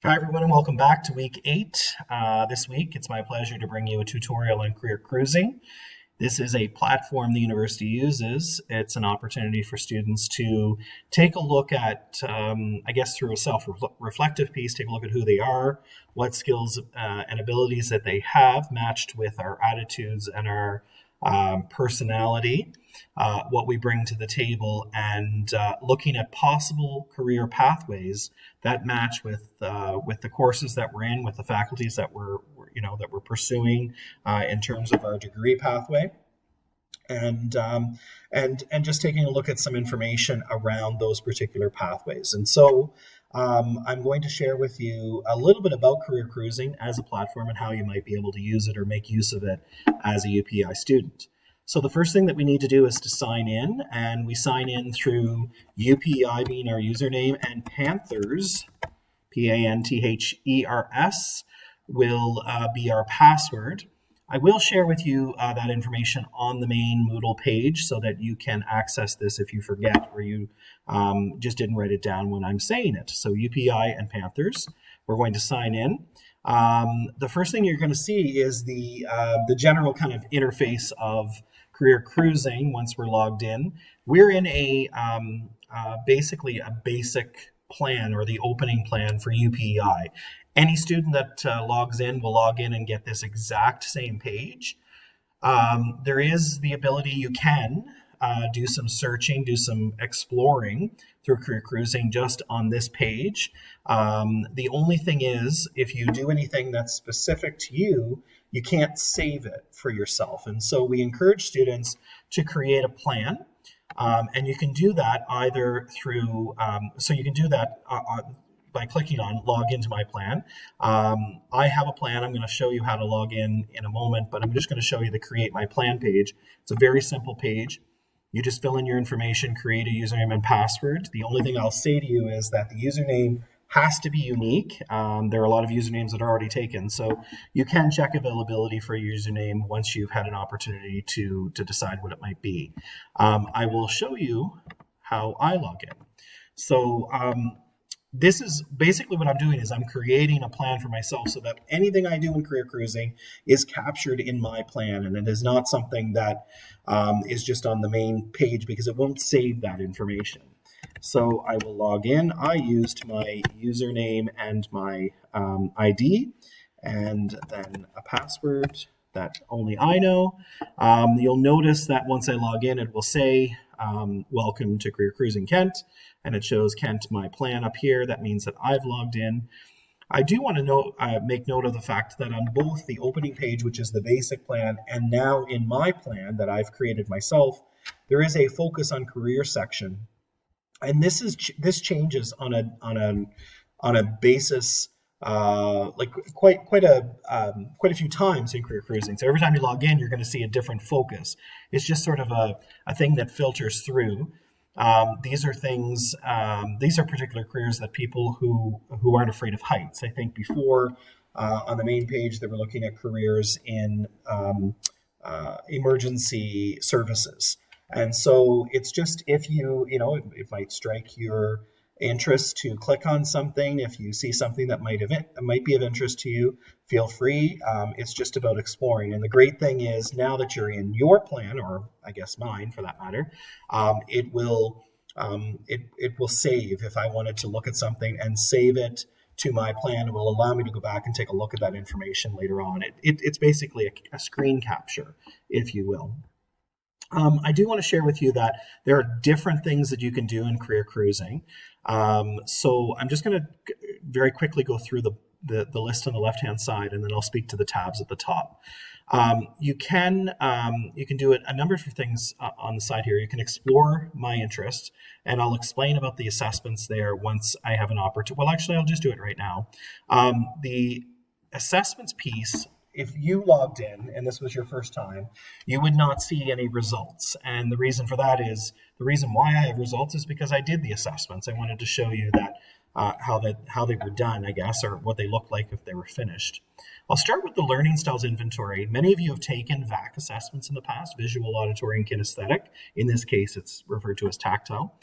Hi, everyone, and welcome back to week 8. This week, it's my pleasure to bring you a tutorial on career cruising. This is a platform the university uses. It's an opportunity for students to take a look at, I guess, through a self-reflective piece, take a look at who they are, what skills and abilities that they have matched with our attitudes and our personality, what we bring to the table, and looking at possible career pathways that match with the courses that we're in, with the faculties that we're pursuing in terms of our degree pathway, and just taking a look at some information around those particular pathways. And so I'm going to share with you a little bit about career cruising as a platform and how you might be able to use it or make use of it as a UPI student. So the first thing that we need to do is to sign in, and we sign in through UPI being our username, and Panthers, Panthers, will be our password. I will share with you that information on the main Moodle page so that you can access this if you forget or you just didn't write it down when I'm saying it. So UPI and Panthers, we're going to sign in. The first thing you're going to see is the general kind of interface of career cruising. Once we're logged in, we're in basically a basic plan, or the opening plan for UPEI. Any student that logs in will log in and get this exact same page. There is the ability, you can do some searching, do some exploring through career cruising just on this page. The only thing is, if you do anything that's specific to you, you can't save it for yourself. And so we encourage students to create a plan. And you can do that either through, by clicking on log into my plan. I have a plan. I'm going to show you how to log in a moment, but I'm just going to show you the create my plan page. It's a very simple page. You just fill in your information, create a username and password. The only thing I'll say to you is that the username has to be unique. There are a lot of usernames that are already taken, so you can check availability for a username once you've had an opportunity to decide what it might be. I will show you how I log in. So this is basically what I'm doing, is I'm creating a plan for myself so that anything I do in career cruising is captured in my plan, and it is not something that is just on the main page, because it won't save that information. So I will log in. I used my username and my ID, and then a password that only I know. You'll notice that once I log in, it will say, welcome to Career Cruising Kent, and it shows Kent my plan up here. That means that I've logged in. I do want to make note of the fact that on both the opening page, which is the basic plan, and now in my plan that I've created myself, there is a focus on career section. And this changes on a basis like quite a few times in career cruising. So every time you log in, you're going to see a different focus. It's just sort of a thing that filters through. These are things. These are particular careers that people who aren't afraid of heights. I think before on the main page they were looking at careers in emergency services. And so it's just, if it might strike your interest to click on something. If you see something that might be of interest to you, feel free. It's just about exploring. And the great thing is, now that you're in your plan, or I guess mine for that matter, it will save. If I wanted to look at something and save it to my plan, it will allow me to go back and take a look at that information later on. It's basically a screen capture, if you will. I do want to share with you that there are different things that you can do in career cruising. So I'm just going to very quickly go through the list on the left-hand side, and then I'll speak to the tabs at the top. You can do a number of things on the side here. You can explore my interests, and I'll explain about the assessments there once I have an opportunity. Well, actually, I'll just do it right now. The assessments piece, if you logged in and this was your first time, you would not see any results. And the reason for that is, the reason why I have results is because I did the assessments. I wanted to show you that how they were done, I guess, or what they looked like if they were finished. I'll start with the learning styles inventory. Many of you have taken VAC assessments in the past, visual, auditory, and kinesthetic. In this case, it's referred to as tactile.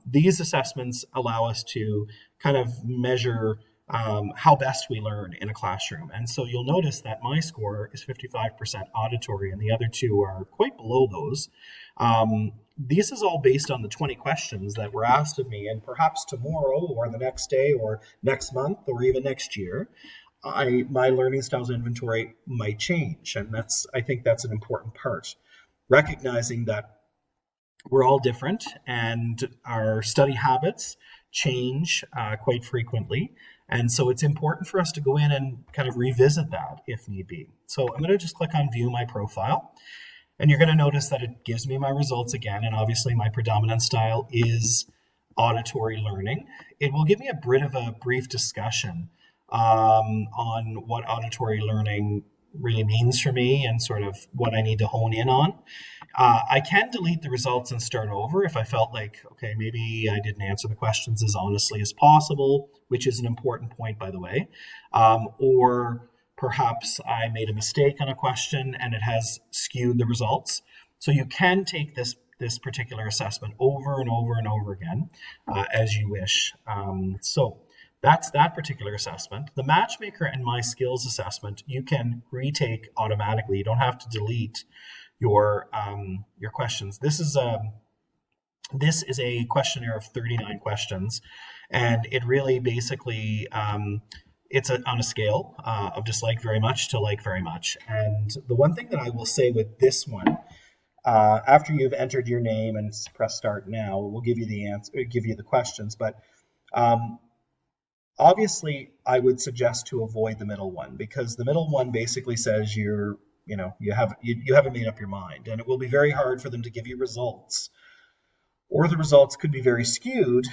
These assessments allow us to kind of measure how best we learn in a classroom. And so you'll notice that my score is 55% auditory, and the other two are quite below those. This is all based on the 20 questions that were asked of me, and perhaps tomorrow or the next day or next month or even next year, my learning styles inventory might change. And I think that's an important part. Recognizing that we're all different and our study habits change quite frequently. And so it's important for us to go in and kind of revisit that if need be. So I'm going to just click on View My Profile. And you're going to notice that it gives me my results again. And obviously my predominant style is auditory learning. It will give me a bit of a brief discussion on what auditory learning really means for me and sort of what I need to hone in on. I can delete the results and start over if I felt like, okay, maybe I didn't answer the questions as honestly as possible, which is an important point, by the way. Or perhaps I made a mistake on a question and it has skewed the results. So you can take this particular assessment over and over and over again as you wish. So that's that particular assessment. The Matchmaker and My Skills assessment, you can retake automatically. You don't have to delete your questions. This is a questionnaire of 39 questions, and it really basically it's on a scale of dislike very much to like very much. And the one thing that I will say with this one, after you've entered your name and press start now, we'll give you the answer, give you the questions, but obviously, I would suggest to avoid the middle one, because the middle one basically says you haven't made up your mind, and it will be very hard for them to give you results, or the results could be very skewed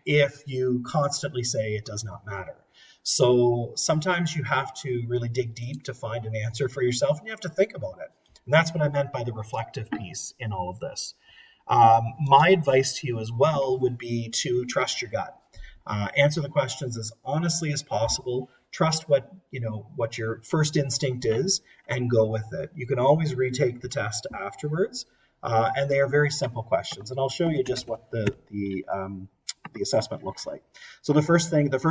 if you constantly say it does not matter. So sometimes you have to really dig deep to find an answer for yourself, and you have to think about it. And that's what I meant by the reflective piece in all of this. My advice to you as well would be to trust your gut. Answer the questions as honestly as possible. Trust what your first instinct is and go with it. You can always retake the test afterwards, and they are very simple questions. And I'll show you just what the assessment looks like. So the first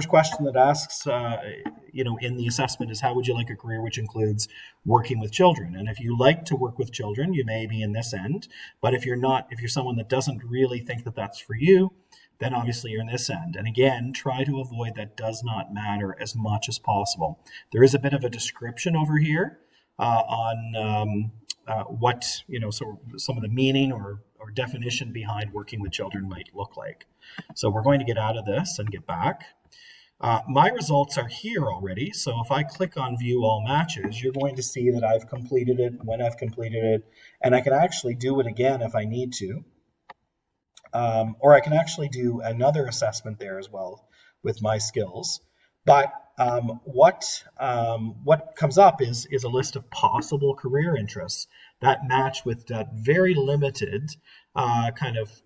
question that asks, in the assessment is, how would you like a career which includes working with children? And if you like to work with children, you may be in this end. But if you're someone that doesn't really think that that's for you, then obviously you're in this end. And again, try to avoid that does not matter as much as possible. There is a bit of a description over here on what, so some of the meaning or definition behind working with children might look like. So we're going to get out of this and get back. My results are here already. So if I click on View All Matches, you're going to see that I've completed it, when I've completed it, and I can actually do it again if I need to. Or I can actually do another assessment there as well with my skills. But what comes up is a list of possible career interests that match with that very limited kind of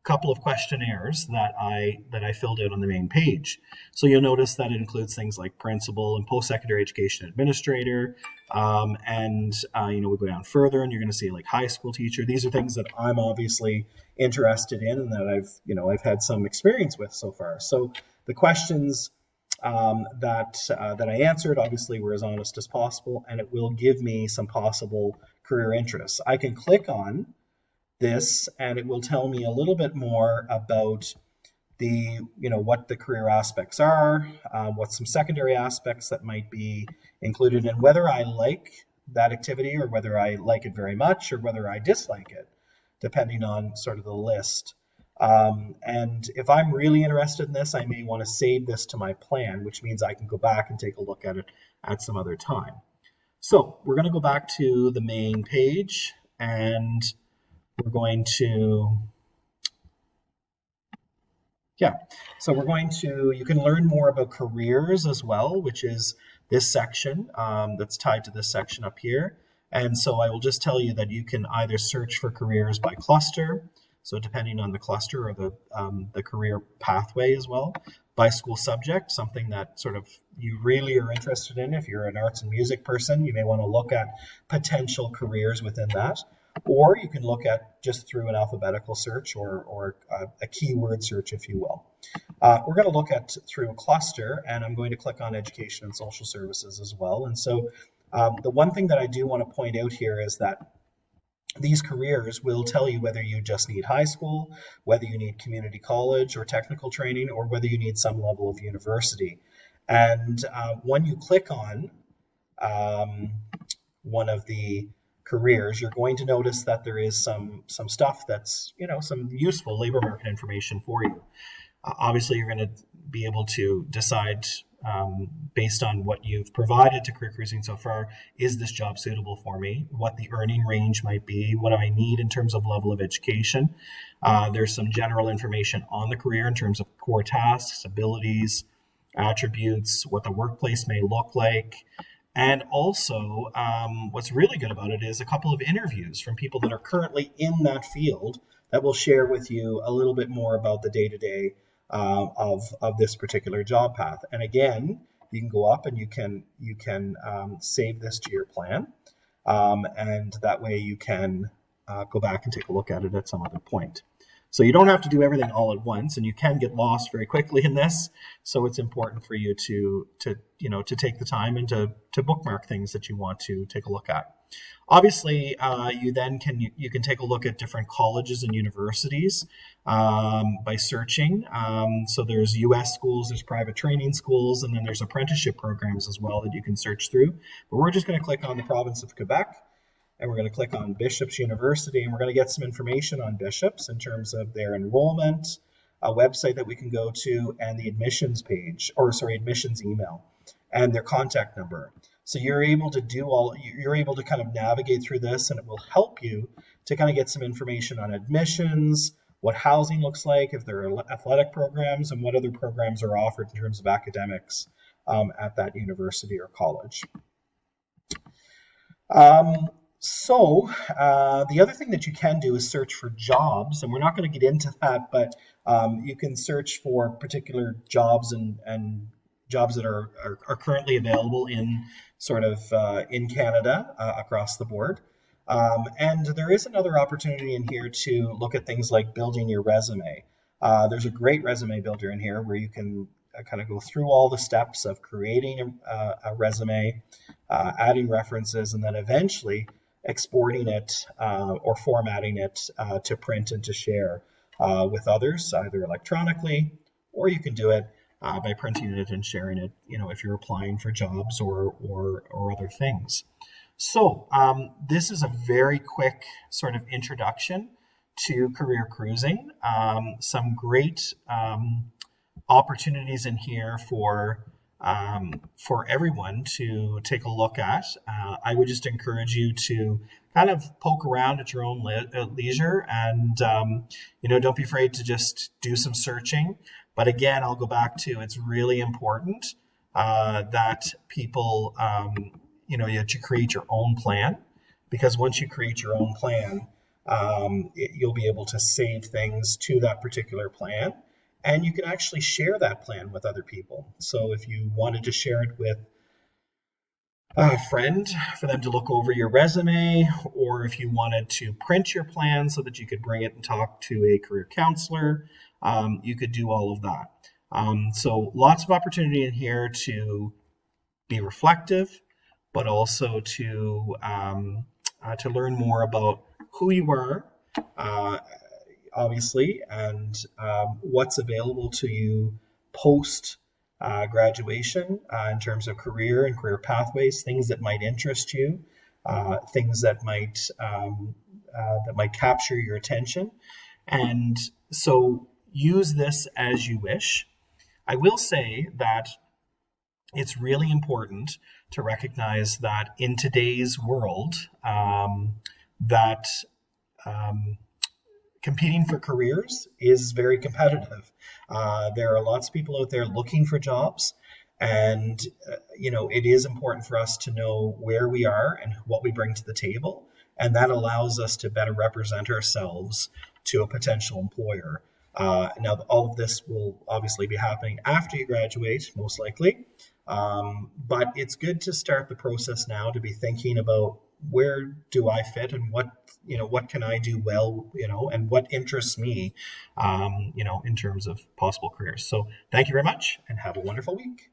couple of questionnaires that I filled out on the main page. So you'll notice that it includes things like principal and post-secondary education administrator, and we go down further and you're going to see like high school teacher. These are things that I'm obviously interested in and that I've had some experience with so far. So the questions that I answered obviously were as honest as possible, and it will give me some possible career interests. I can click on this and it will tell me a little bit more about what the career aspects are, what some secondary aspects that might be included, and whether I like that activity or whether I like it very much or whether I dislike it, depending on sort of the list. And if I'm really interested in this, I may want to save this to my plan, which means I can go back and take a look at it at some other time. So we're going to go back to the main page, and we're going to, you can learn more about careers as well, which is this section that's tied to this section up here. And so I will just tell you that you can either search for careers by cluster, so depending on the cluster or the career pathway as well, by school subject, something that sort of you really are interested in. If you're an arts and music person, you may want to look at potential careers within that. or you can look at just through an alphabetical search or a keyword search, if you will. We're going to look at through a cluster, and I'm going to click on education and social services as well. And so the one thing that I do want to point out here is that these careers will tell you whether you just need high school, whether you need community college or technical training, or whether you need some level of university. And when you click on one of the careers, you're going to notice that there is some stuff that's, some useful labor market information for you. Obviously, you're going to be able to decide based on what you've provided to Career Cruising so far, is this job suitable for me? What the earning range might be? What do I need in terms of level of education? There's some general information on the career in terms of core tasks, abilities, attributes, what the workplace may look like. And also, what's really good about it is a couple of interviews from people that are currently in that field that will share with you a little bit more about the day-to-day of this particular job path. And again, you can go up and you can save this to your plan, and that way you can go back and take a look at it at some other point. So you don't have to do everything all at once, and you can get lost very quickly in this. So it's important for you to take the time and to bookmark things that you want to take a look at. Obviously, you can take a look at different colleges and universities by searching. So there's U.S. schools, there's private training schools, and then there's apprenticeship programs as well that you can search through. But we're just going to click on the province of Quebec, and we're going to click on Bishop's University, and we're going to get some information on Bishop's in terms of their enrollment, a website that we can go to, and the admissions email, and their contact number. So you're able to kind of navigate through this, and it will help you to kind of get some information on admissions, what housing looks like, if there are athletic programs, and what other programs are offered in terms of academics at that university or college. So the other thing that you can do is search for jobs, and we're not going to get into that, but you can search for particular jobs and jobs that are currently available in in Canada across the board. And there is another opportunity in here to look at things like building your resume. There's a great resume builder in here where you can kind of go through all the steps of creating a resume, adding references, and then eventually exporting it or formatting it to print and to share with others, either electronically, or you can do it by printing it and sharing it, if you're applying for jobs or other things. So this is a very quick sort of introduction to Career Cruising. Some great opportunities in here for everyone to take a look at. I would just encourage you to kind of poke around at your own leisure, and don't be afraid to just do some searching. But again, I'll go back to, it's really important that people, that you create your own plan, because once you create your own plan, you'll be able to save things to that particular plan, and you can actually share that plan with other people. So if you wanted to share it with a friend for them to look over your resume, or if you wanted to print your plan so that you could bring it and talk to a career counselor, you could do all of that. So lots of opportunity in here to be reflective, but also to learn more about who you are, obviously, and what's available to you post graduation in terms of career and career pathways, things that might interest you, things that might capture your attention. And so use this as you wish. I will say that it's really important to recognize that in today's world, competing for careers is very competitive. There are lots of people out there looking for jobs, and it is important for us to know where we are and what we bring to the table, and that allows us to better represent ourselves to a potential employer. Now, all of this will obviously be happening after you graduate, most likely, but it's good to start the process now, to be thinking about where do I fit, and what can I do well, and what interests me, in terms of possible careers. So thank you very much, and have a wonderful week.